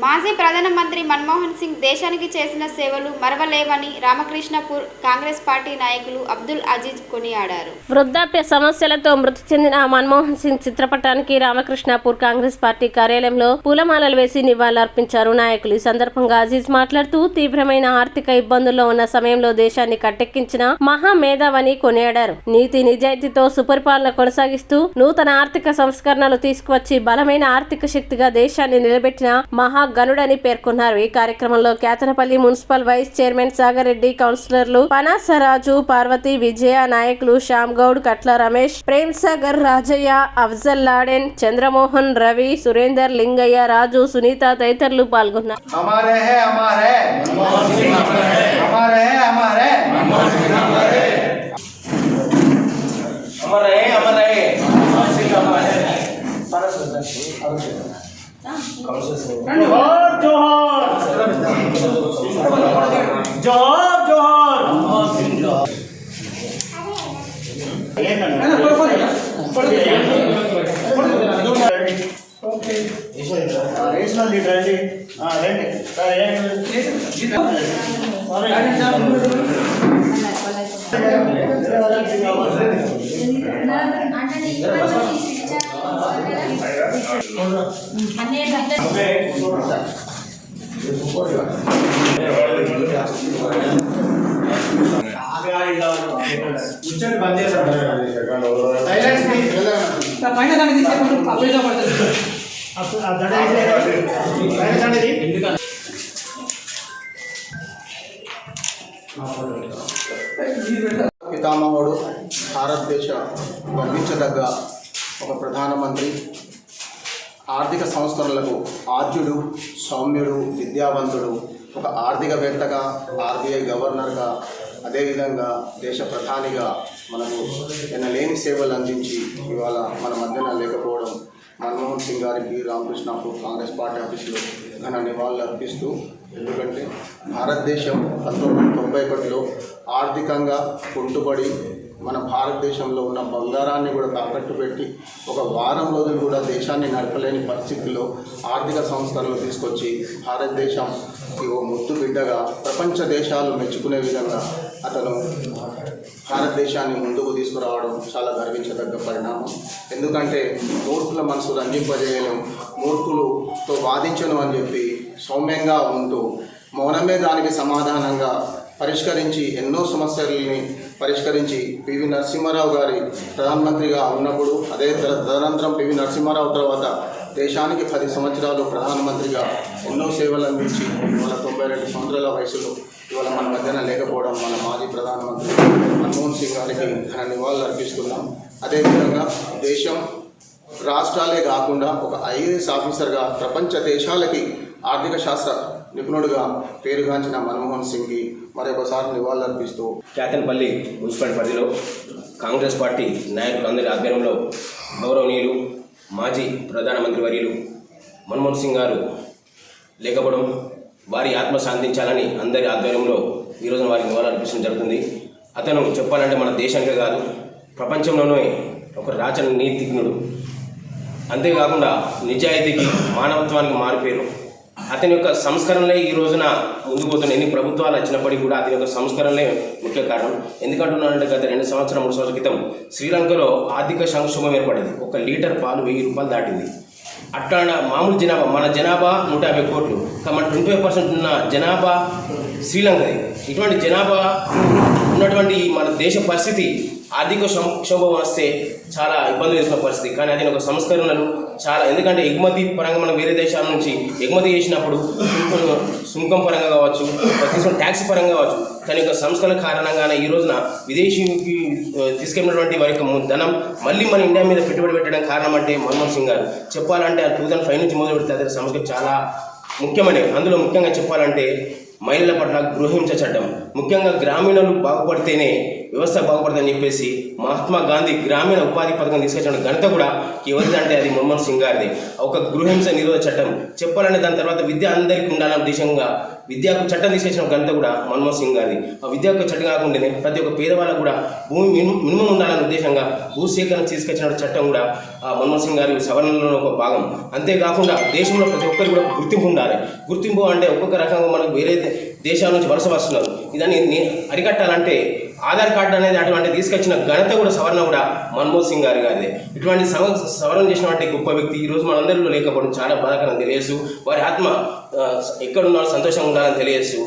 మాజీ ప్రధానమంత్రి మన్మోహన్ సింగ్ దేశానికి చేసిన సేవలు మరవలేవని రామకృష్ణపూర్ కాంగ్రెస్ పార్టీ నాయకులు అబ్దుల్ అజీజ్ కొనియాడారు. వృద్ధాప్య సమస్యలతో మృతి చెందిన మన్మోహన్ సింగ్ చిత్రపటానికి రామకృష్ణపూర్ కాంగ్రెస్ పార్టీ కార్యాలయంలో పూలమాలలు వేసి నివాళులర్పించారు నాయకులు. ఈ సందర్భంగా అజీజ్ మాట్లాడుతూ తీవ్రమైన ఆర్థిక ఇబ్బందుల్లో ఉన్న సమయంలో దేశాన్ని కట్టెక్కించిన మహా మేధావని కొనియాడారు. నీతి నిజాయితీతో సుపరిపాలన కొనసాగిస్తూ నూతన ఆర్థిక సంస్కరణలు తీసుకువచ్చి బలమైన ఆర్థిక శక్తిగా దేశాన్ని నిలబెట్టిన మహా గనుడని పేర్కొన్నారు. ఈ కార్యక్రమంలో Kethanapalli municipal vice chairman Sagar Reddy, కౌన్సిలర్లు పనాసరాజు, పార్వతి, విజయ, నాయకులు శ్యామ్ గౌడ్, కట్ల రమేష్, ప్రేమ్ సాగర్, రాజయ్య, అఫ్జల్ లాడెన్, చంద్రమోహన్, రవి, సురేందర్, లింగయ్య, రాజు, సునీత తదితరులు పాల్గొన్నారు. जोहार जोहार जोहार रीजनल लीडर పితామహుడు భారతదేశ గర్వించదగ్గ ఒక ప్రధానమంత్రి, ఆర్థిక సంస్కరణలకు ఆద్యుడు, సౌమ్యుడు, విద్యావంతుడు, ఒక ఆర్థికవేత్తగా, ఆర్బీఐ గవర్నర్గా, అదేవిధంగా దేశ ప్రధానిగా మనకు ఎన్నలేని సేవలు అందించి ఇవాళ మన మధ్యన లేకపోవడం మన్మోహన్ సింగ్ గారికి రామకృష్ణపూర్ కాంగ్రెస్ పార్టీ ఆఫీసులో ఘన నివాళులు అర్పిస్తూ, ఎందుకంటే భారతదేశం 1991లో ఆర్థికంగా కుంటుబడి మన భారతదేశంలో ఉన్న బంగారాన్ని కూడా తాకట్టు పెట్టి ఒక వారం రోజులు కూడా దేశాన్ని నడపలేని పరిస్థితుల్లో ఆర్థిక సంస్కరణలు తీసుకొచ్చి భారతదేశం ఓ ముద్దు బిడ్డగా ప్రపంచ దేశాలు మెచ్చుకునే విధంగా అతను భారతదేశాన్ని ముందుకు తీసుకురావడం చాలా గర్వించదగ్గ పరిణామం. ఎందుకంటే మూర్ఖుల మనసు రంజింపజేయడం, మూర్ఖులతో వాదించను అని చెప్పి సౌమ్యంగా ఉంటూ మౌనమే దానికి సమాధానంగా పరిష్కరించి ఎన్నో సమస్యలని పరిష్కరించి పివి నరసింహారావు గారి ప్రధానమంత్రిగా ఉన్నప్పుడు, అదే తదనంతరం పివి నరసింహారావు తర్వాత దేశానికి 10 సంవత్సరాలు ప్రధానమంత్రిగా ఎన్నో సేవలు అందించి ఇవాళ 92 సంవత్సరాల వయసులో ఇవాళ మన మధ్యన లేకపోవడం మన మాజీ ప్రధానమంత్రి మన్మోహన్ సింగ్ గారికి ఘన నివాళులు అర్పిస్తున్నాం. అదేవిధంగా దేశం, రాష్ట్రాలే కాకుండా ఒక ఐఏఎస్ ఆఫీసర్గా ప్రపంచ దేశాలకి ఆర్థిక శాస్త్ర నిపుణుడిగా పేరుగాంచిన మన్మోహన్ సింగ్కి మరొకసారి నివాళులు అర్పిస్తూ కేతనపల్లి మున్సిపల్ పరిధిలో కాంగ్రెస్ పార్టీ నాయకులందరి ఆధ్వర్యంలో గౌరవనీయులు మాజీ ప్రధానమంత్రి వర్యులు మన్మోహన్ సింగ్ గారు లేకపోవడం, వారి ఆత్మ శాంతించాలని అందరి ఆధ్వర్యంలో ఈరోజు వారికి నివాళులు అర్పించడం జరుగుతుంది. అతను చెప్పాలంటే మన దేశానికే కాదు ప్రపంచంలోనే ఒక రాజనీతిజ్ఞుడు, అంతేకాకుండా నిజాయితీకి, మానవత్వానికి మారిపోయారు. అతని యొక్క సంస్కరణలే ఈ రోజున ముందుకు పోతున్న ఎన్ని ప్రభుత్వాలు వచ్చినప్పటికీ కూడా అతని యొక్క సంస్కరణలే ముఖ్య కారణం. ఎందుకంటున్నానంటే గత 2 సంవత్సరాలు 3 సంవత్సరాల క్రితం శ్రీలంకలో ఆర్థిక సంక్షోభం ఏర్పడింది. 1 లీటర్ పాలు 1000 రూపాయలు దాటింది. అట్లా మామూలు జనాభా, మన జనాభా 150 కోట్లు, మన 25% ఉన్న జనాభా శ్రీలంకది. ఇటువంటి జనాభా ఉన్నటువంటి మన దేశ పరిస్థితి ఆర్థిక సంక్షోభం వస్తే చాలా ఇబ్బందులు ఎదుర్కొన్న పరిస్థితి. కానీ అది ఒక సంస్కరణలు చాలా, ఎందుకంటే ఎగుమతి పరంగా మనం వేరే దేశాల నుంచి ఎగుమతి చేసినప్పుడు సుంకం పరంగా కావచ్చు, తీసుకున్న ట్యాక్స్ పరంగా కావచ్చు, దాని యొక్క సంస్కరణ కారణంగానే ఈ రోజున విదేశీకి తీసుకెళ్ళినటువంటి వారి యొక్క ధనం మళ్ళీ మన ఇండియా మీద పెట్టుబడి పెట్టడం కారణం అంటే మన్మోహన్ సింగ్ గారు. చెప్పాలంటే 2005 నుంచి మొదలు పెడితే అదే సంస్కరణ చాలా ముఖ్యమని, అందులో ముఖ్యంగా చెప్పాలంటే మహిళల పట్ల గృహహింస చట్టం, ముఖ్యంగా గ్రామీణులు బాగుపడితేనే వ్యవస్థ బాగుపడుతుందని చెప్పేసి మహాత్మా గాంధీ గ్రామీణ ఉపాధి పథకం తీసుకొచ్చిన ఘనత కూడా ఎవరిదంటే అది మన్మోహన్ సింగ్ గారిది. ఒక గృహహింస నిరోధ చట్టం చెప్పాలంటే దాని తర్వాత విద్య అందరికీ ఉండాలనే ఉద్దేశంగా విద్యకు చట్టం తీసుకొచ్చిన ఘనత కూడా మన్మోహన్ సింగ్ గారిది. ఆ విద్యకు చట్టం కాకుండానే ప్రతి ఒక్క పేదవాళ్ళకు కూడా భూమి మినిమం ఉండాలనే ఉద్దేశంగా భూసేకరణ తీసుకొచ్చిన చట్టం కూడా మన్మోహన్ సింగ్ గారి సవరణలో ఒక భాగం. అంతేకాకుండా దేశంలో ప్రతి ఒక్కరికి కూడా గుర్తింపు ఉండాలి. గుర్తింపు అంటే ఒక్కొక్క రకంగా మనకు వేరే దేశాల నుంచి వలస వస్తున్నారు. ఇదాన్ని అరికట్టాలంటే ఆధార్ కార్డు అనేది అటువంటి తీసుకొచ్చిన ఘనత కూడా సవరణ కూడా మన్మోహన్ సింగ్ గారి గారిదే. ఇటువంటి సవరణ చేసినటువంటి గొప్ప వ్యక్తి ఈరోజు మనందరిలో లేకపోవడం చాలా బాధాకరం తెలియజేస్తూ వారి ఆత్మ ఎక్కడున్నారో సంతోషంగా ఉండాలని తెలియజేస్తూ